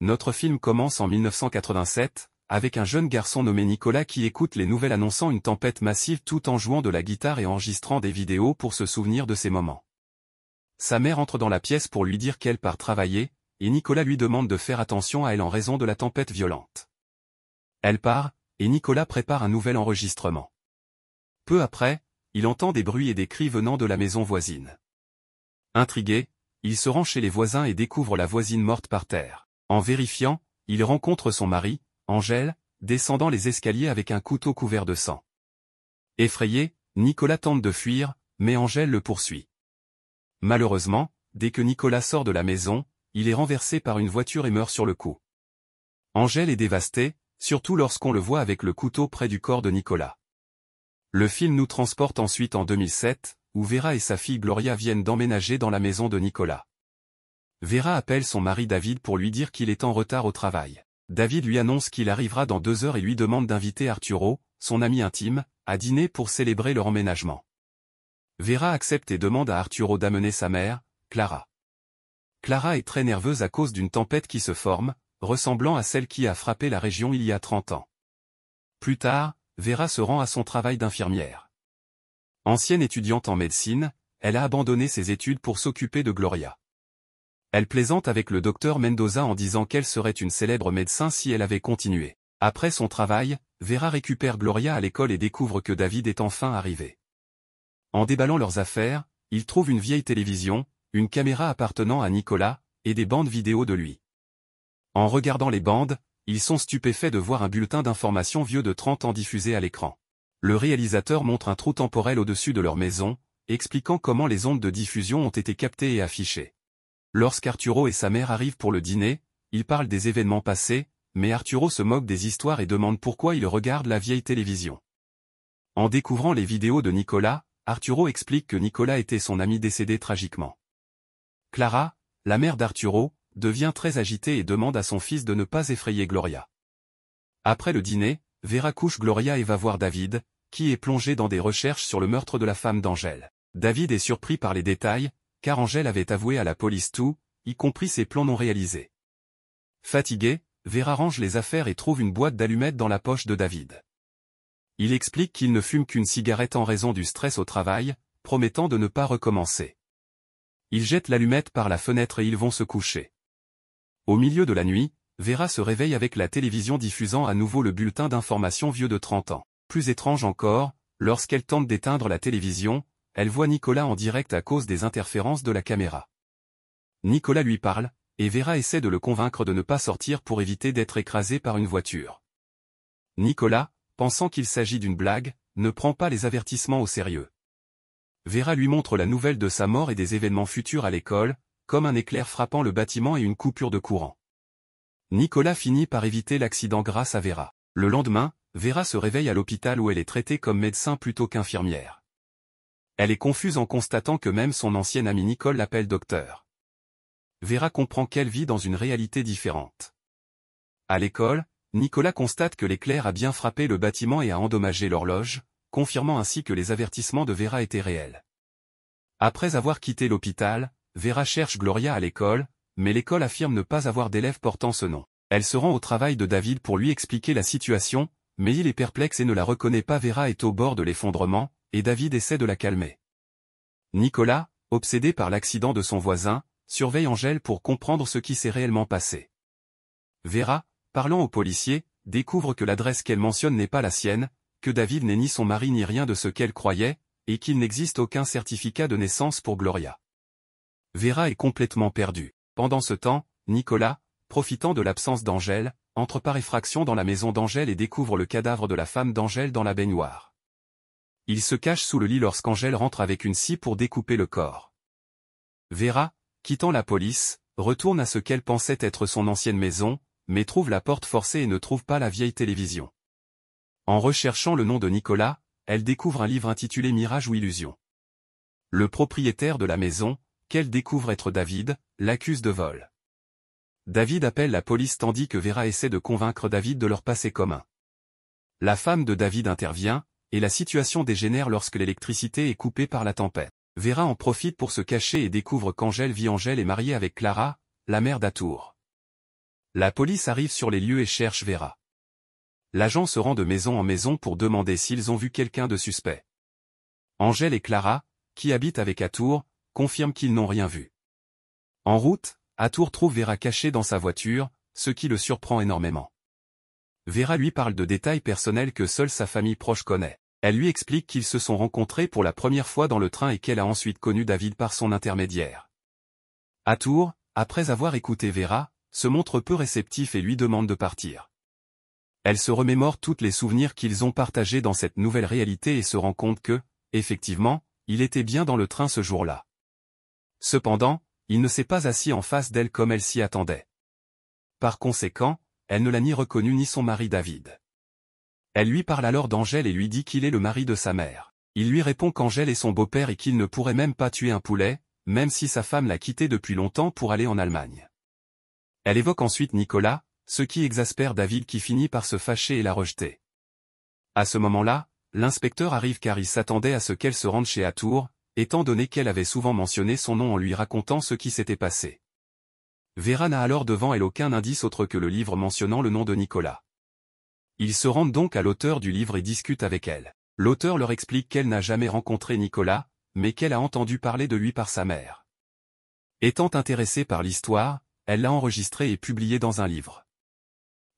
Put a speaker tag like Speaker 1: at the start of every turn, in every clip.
Speaker 1: Notre film commence en 1987, avec un jeune garçon nommé Nicolas qui écoute les nouvelles annonçant une tempête massive tout en jouant de la guitare et enregistrant des vidéos pour se souvenir de ces moments. Sa mère entre dans la pièce pour lui dire qu'elle part travailler, et Nicolas lui demande de faire attention à elle en raison de la tempête violente. Elle part, et Nicolas prépare un nouvel enregistrement. Peu après, il entend des bruits et des cris venant de la maison voisine. Intrigué, il se rend chez les voisins et découvre la voisine morte par terre. En vérifiant, il rencontre son mari, Angèle, descendant les escaliers avec un couteau couvert de sang. Effrayé, Nicolas tente de fuir, mais Angèle le poursuit. Malheureusement, dès que Nicolas sort de la maison, il est renversé par une voiture et meurt sur le coup. Angèle est dévastée, surtout lorsqu'on le voit avec le couteau près du corps de Nicolas. Le film nous transporte ensuite en 2007, où Vera et sa fille Gloria viennent d'emménager dans la maison de Nicolas. Vera appelle son mari David pour lui dire qu'il est en retard au travail. David lui annonce qu'il arrivera dans 2 heures et lui demande d'inviter Arturo, son ami intime, à dîner pour célébrer leur emménagement. Vera accepte et demande à Arturo d'amener sa mère, Clara. Clara est très nerveuse à cause d'une tempête qui se forme, ressemblant à celle qui a frappé la région il y a 30 ans. Plus tard, Vera se rend à son travail d'infirmière. Ancienne étudiante en médecine, elle a abandonné ses études pour s'occuper de Gloria. Elle plaisante avec le docteur Mendoza en disant qu'elle serait une célèbre médecin si elle avait continué. Après son travail, Vera récupère Gloria à l'école et découvre que David est enfin arrivé. En déballant leurs affaires, ils trouvent une vieille télévision, une caméra appartenant à Nicolas, et des bandes vidéo de lui. En regardant les bandes, ils sont stupéfaits de voir un bulletin d'information vieux de 30 ans diffusé à l'écran. Le réalisateur montre un trou temporel au-dessus de leur maison, expliquant comment les ondes de diffusion ont été captées et affichées. Lorsqu'Arturo et sa mère arrivent pour le dîner, ils parlent des événements passés, mais Arturo se moque des histoires et demande pourquoi il regarde la vieille télévision. En découvrant les vidéos de Nicolas, Arturo explique que Nicolas était son ami décédé tragiquement. Clara, la mère d'Arturo, devient très agitée et demande à son fils de ne pas effrayer Gloria. Après le dîner, Vera couche Gloria et va voir David, qui est plongé dans des recherches sur le meurtre de la femme d'Angèle. David est surpris par les détails, car Angèle avait avoué à la police tout, y compris ses plans non réalisés. Fatigué, Vera range les affaires et trouve une boîte d'allumettes dans la poche de David. Il explique qu'il ne fume qu'une cigarette en raison du stress au travail, promettant de ne pas recommencer. Il jette l'allumette par la fenêtre et ils vont se coucher. Au milieu de la nuit, Vera se réveille avec la télévision diffusant à nouveau le bulletin d'information vieux de 30 ans. Plus étrange encore, lorsqu'elle tente d'éteindre la télévision, elle voit Nicolas en direct à cause des interférences de la caméra. Nicolas lui parle, et Vera essaie de le convaincre de ne pas sortir pour éviter d'être écrasé par une voiture. Nicolas, pensant qu'il s'agit d'une blague, ne prend pas les avertissements au sérieux. Vera lui montre la nouvelle de sa mort et des événements futurs à l'école, comme un éclair frappant le bâtiment et une coupure de courant. Nicolas finit par éviter l'accident grâce à Vera. Le lendemain, Vera se réveille à l'hôpital où elle est traitée comme médecin plutôt qu'infirmière. Elle est confuse en constatant que même son ancienne amie Nicole l'appelle docteur. Vera comprend qu'elle vit dans une réalité différente. À l'école, Nicolas constate que l'éclair a bien frappé le bâtiment et a endommagé l'horloge, confirmant ainsi que les avertissements de Vera étaient réels. Après avoir quitté l'hôpital, Vera cherche Gloria à l'école, mais l'école affirme ne pas avoir d'élèves portant ce nom. Elle se rend au travail de David pour lui expliquer la situation, mais il est perplexe et ne la reconnaît pas. Vera est au bord de l'effondrement, et David essaie de la calmer. Nicolas, obsédé par l'accident de son voisin, surveille Angèle pour comprendre ce qui s'est réellement passé. Vera, parlant au policier, découvre que l'adresse qu'elle mentionne n'est pas la sienne, que David n'est ni son mari ni rien de ce qu'elle croyait, et qu'il n'existe aucun certificat de naissance pour Gloria. Vera est complètement perdue. Pendant ce temps, Nicolas, profitant de l'absence d'Angèle, entre par effraction dans la maison d'Angèle et découvre le cadavre de la femme d'Angèle dans la baignoire. Il se cache sous le lit lorsqu'Angèle rentre avec une scie pour découper le corps. Vera, quittant la police, retourne à ce qu'elle pensait être son ancienne maison, mais trouve la porte forcée et ne trouve pas la vieille télévision. En recherchant le nom de Nicolas, elle découvre un livre intitulé Mirage ou Illusion. Le propriétaire de la maison, qu'elle découvre être David, l'accuse de vol. David appelle la police tandis que Vera essaie de convaincre David de leur passé commun. La femme de David intervient, et la situation dégénère lorsque l'électricité est coupée par la tempête. Vera en profite pour se cacher et découvre qu'Angèle est mariée avec Clara, la mère d'Arturo. La police arrive sur les lieux et cherche Vera. L'agent se rend de maison en maison pour demander s'ils ont vu quelqu'un de suspect. Angèle et Clara, qui habitent avec Atour, confirment qu'ils n'ont rien vu. En route, Atour trouve Vera cachée dans sa voiture, ce qui le surprend énormément. Vera lui parle de détails personnels que seule sa famille proche connaît. Elle lui explique qu'ils se sont rencontrés pour la première fois dans le train et qu'elle a ensuite connu David par son intermédiaire. Atour, après avoir écouté Vera, se montre peu réceptif et lui demande de partir. Elle se remémore tous les souvenirs qu'ils ont partagés dans cette nouvelle réalité et se rend compte que, effectivement, il était bien dans le train ce jour-là. Cependant, il ne s'est pas assis en face d'elle comme elle s'y attendait. Par conséquent, elle ne l'a ni reconnu ni son mari David. Elle lui parle alors d'Angèle et lui dit qu'il est le mari de sa mère. Il lui répond qu'Angèle est son beau-père et qu'il ne pourrait même pas tuer un poulet, même si sa femme l'a quitté depuis longtemps pour aller en Allemagne. Elle évoque ensuite Nicolas, ce qui exaspère David qui finit par se fâcher et la rejeter. À ce moment-là, l'inspecteur arrive car il s'attendait à ce qu'elle se rende chez Atour, étant donné qu'elle avait souvent mentionné son nom en lui racontant ce qui s'était passé. Vera n'a alors devant elle aucun indice autre que le livre mentionnant le nom de Nicolas. Ils se rendent donc à l'auteur du livre et discutent avec elle. L'auteur leur explique qu'elle n'a jamais rencontré Nicolas, mais qu'elle a entendu parler de lui par sa mère. Étant intéressée par l'histoire, elle l'a enregistré et publié dans un livre.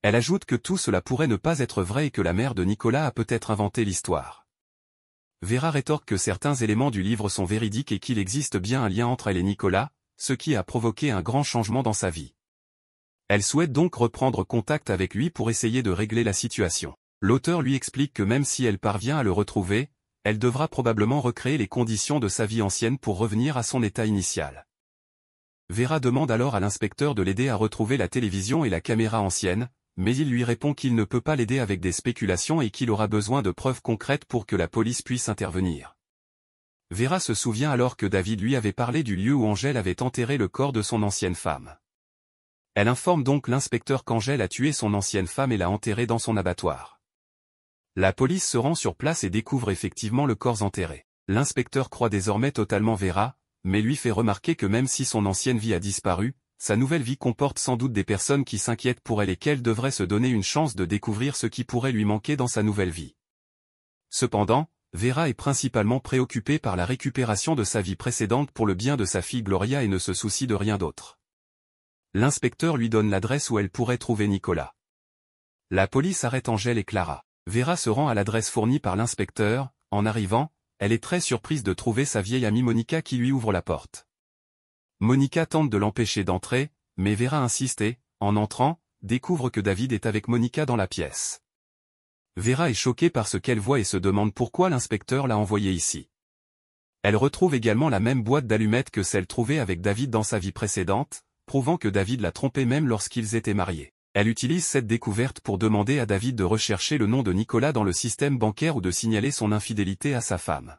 Speaker 1: Elle ajoute que tout cela pourrait ne pas être vrai et que la mère de Nicolas a peut-être inventé l'histoire. Vera rétorque que certains éléments du livre sont véridiques et qu'il existe bien un lien entre elle et Nicolas, ce qui a provoqué un grand changement dans sa vie. Elle souhaite donc reprendre contact avec lui pour essayer de régler la situation. L'auteur lui explique que même si elle parvient à le retrouver, elle devra probablement recréer les conditions de sa vie ancienne pour revenir à son état initial. Vera demande alors à l'inspecteur de l'aider à retrouver la télévision et la caméra ancienne, mais il lui répond qu'il ne peut pas l'aider avec des spéculations et qu'il aura besoin de preuves concrètes pour que la police puisse intervenir. Vera se souvient alors que David lui avait parlé du lieu où Angèle avait enterré le corps de son ancienne femme. Elle informe donc l'inspecteur qu'Angèle a tué son ancienne femme et l'a enterrée dans son abattoir. La police se rend sur place et découvre effectivement le corps enterré. L'inspecteur croit désormais totalement Vera, mais lui fait remarquer que même si son ancienne vie a disparu, sa nouvelle vie comporte sans doute des personnes qui s'inquiètent pour elle et qu'elle devrait se donner une chance de découvrir ce qui pourrait lui manquer dans sa nouvelle vie. Cependant, Vera est principalement préoccupée par la récupération de sa vie précédente pour le bien de sa fille Gloria et ne se soucie de rien d'autre. L'inspecteur lui donne l'adresse où elle pourrait trouver Nicolas. La police arrête Angèle et Clara. Vera se rend à l'adresse fournie par l'inspecteur. En arrivant, elle est très surprise de trouver sa vieille amie Monica qui lui ouvre la porte. Monica tente de l'empêcher d'entrer, mais Vera insiste et, en entrant, découvre que David est avec Monica dans la pièce. Vera est choquée par ce qu'elle voit et se demande pourquoi l'inspecteur l'a envoyée ici. Elle retrouve également la même boîte d'allumettes que celle trouvée avec David dans sa vie précédente, prouvant que David l'a trompée même lorsqu'ils étaient mariés. Elle utilise cette découverte pour demander à David de rechercher le nom de Nicolas dans le système bancaire ou de signaler son infidélité à sa femme.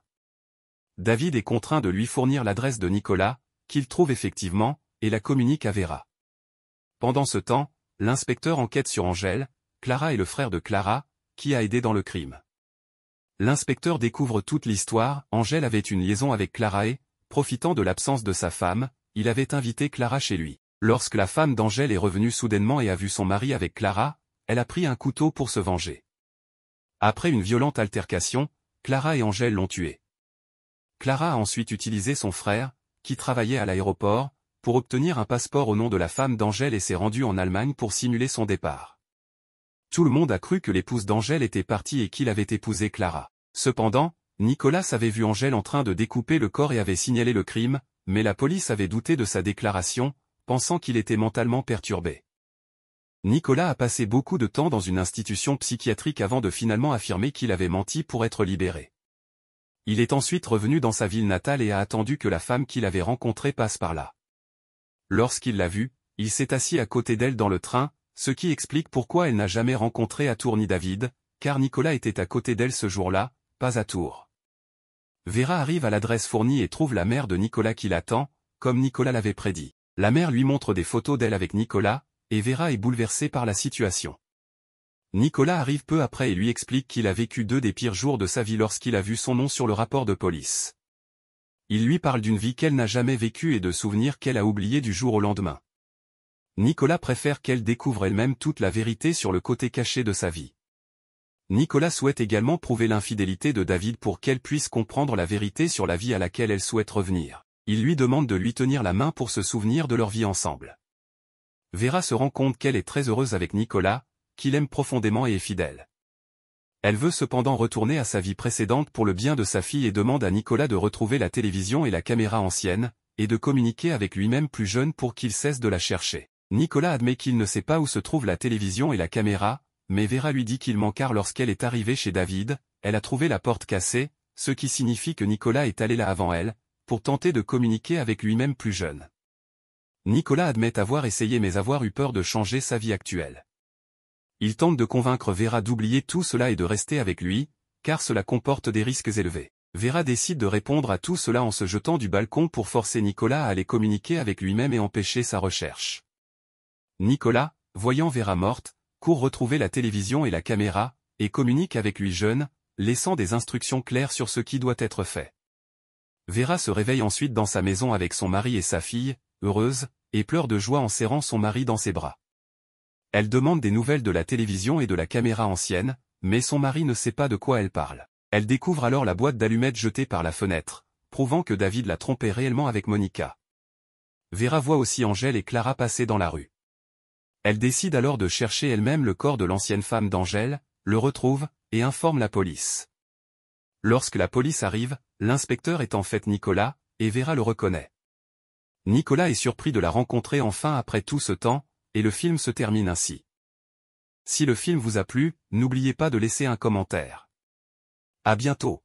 Speaker 1: David est contraint de lui fournir l'adresse de Nicolas, qu'il trouve effectivement, et la communique à Vera. Pendant ce temps, l'inspecteur enquête sur Angèle, Clara et le frère de Clara, qui a aidé dans le crime. L'inspecteur découvre toute l'histoire. Angèle avait une liaison avec Clara et, profitant de l'absence de sa femme, il avait invité Clara chez lui. Lorsque la femme d'Angèle est revenue soudainement et a vu son mari avec Clara, elle a pris un couteau pour se venger. Après une violente altercation, Clara et Angèle l'ont tuée. Clara a ensuite utilisé son frère, qui travaillait à l'aéroport, pour obtenir un passeport au nom de la femme d'Angèle et s'est rendue en Allemagne pour simuler son départ. Tout le monde a cru que l'épouse d'Angèle était partie et qu'il avait épousé Clara. Cependant, Nicolas avait vu Angèle en train de découper le corps et avait signalé le crime, mais la police avait douté de sa déclaration, pensant qu'il était mentalement perturbé. Nicolas a passé beaucoup de temps dans une institution psychiatrique avant de finalement affirmer qu'il avait menti pour être libéré. Il est ensuite revenu dans sa ville natale et a attendu que la femme qu'il avait rencontrée passe par là. Lorsqu'il l'a vue, il s'est assis à côté d'elle dans le train, ce qui explique pourquoi elle n'a jamais rencontré Atour ni David, car Nicolas était à côté d'elle ce jour-là, pas Atour. Vera arrive à l'adresse fournie et trouve la mère de Nicolas qui l'attend, comme Nicolas l'avait prédit. La mère lui montre des photos d'elle avec Nicolas, et Vera est bouleversée par la situation. Nicolas arrive peu après et lui explique qu'il a vécu 2 des pires jours de sa vie lorsqu'il a vu son nom sur le rapport de police. Il lui parle d'une vie qu'elle n'a jamais vécue et de souvenirs qu'elle a oubliés du jour au lendemain. Nicolas préfère qu'elle découvre elle-même toute la vérité sur le côté caché de sa vie. Nicolas souhaite également prouver l'infidélité de David pour qu'elle puisse comprendre la vérité sur la vie à laquelle elle souhaite revenir. Il lui demande de lui tenir la main pour se souvenir de leur vie ensemble. Vera se rend compte qu'elle est très heureuse avec Nicolas, qu'il aime profondément et est fidèle. Elle veut cependant retourner à sa vie précédente pour le bien de sa fille et demande à Nicolas de retrouver la télévision et la caméra ancienne, et de communiquer avec lui-même plus jeune pour qu'il cesse de la chercher. Nicolas admet qu'il ne sait pas où se trouve la télévision et la caméra, mais Vera lui dit qu'il ment car lorsqu'elle est arrivée chez David, elle a trouvé la porte cassée, ce qui signifie que Nicolas est allé là avant elle, pour tenter de communiquer avec lui-même plus jeune. Nicolas admet avoir essayé mais avoir eu peur de changer sa vie actuelle. Il tente de convaincre Vera d'oublier tout cela et de rester avec lui, car cela comporte des risques élevés. Vera décide de répondre à tout cela en se jetant du balcon pour forcer Nicolas à aller communiquer avec lui-même et empêcher sa recherche. Nicolas, voyant Vera morte, court retrouver la télévision et la caméra, et communique avec lui jeune, laissant des instructions claires sur ce qui doit être fait. Vera se réveille ensuite dans sa maison avec son mari et sa fille, heureuse, et pleure de joie en serrant son mari dans ses bras. Elle demande des nouvelles de la télévision et de la caméra ancienne, mais son mari ne sait pas de quoi elle parle. Elle découvre alors la boîte d'allumettes jetée par la fenêtre, prouvant que David l'a trompée réellement avec Monica. Vera voit aussi Angèle et Clara passer dans la rue. Elle décide alors de chercher elle-même le corps de l'ancienne femme d'Angèle, le retrouve, et informe la police. Lorsque la police arrive, l'inspecteur est en fait Nicolas, et Vera le reconnaît. Nicolas est surpris de la rencontrer enfin après tout ce temps, et le film se termine ainsi. Si le film vous a plu, n'oubliez pas de laisser un commentaire. À bientôt.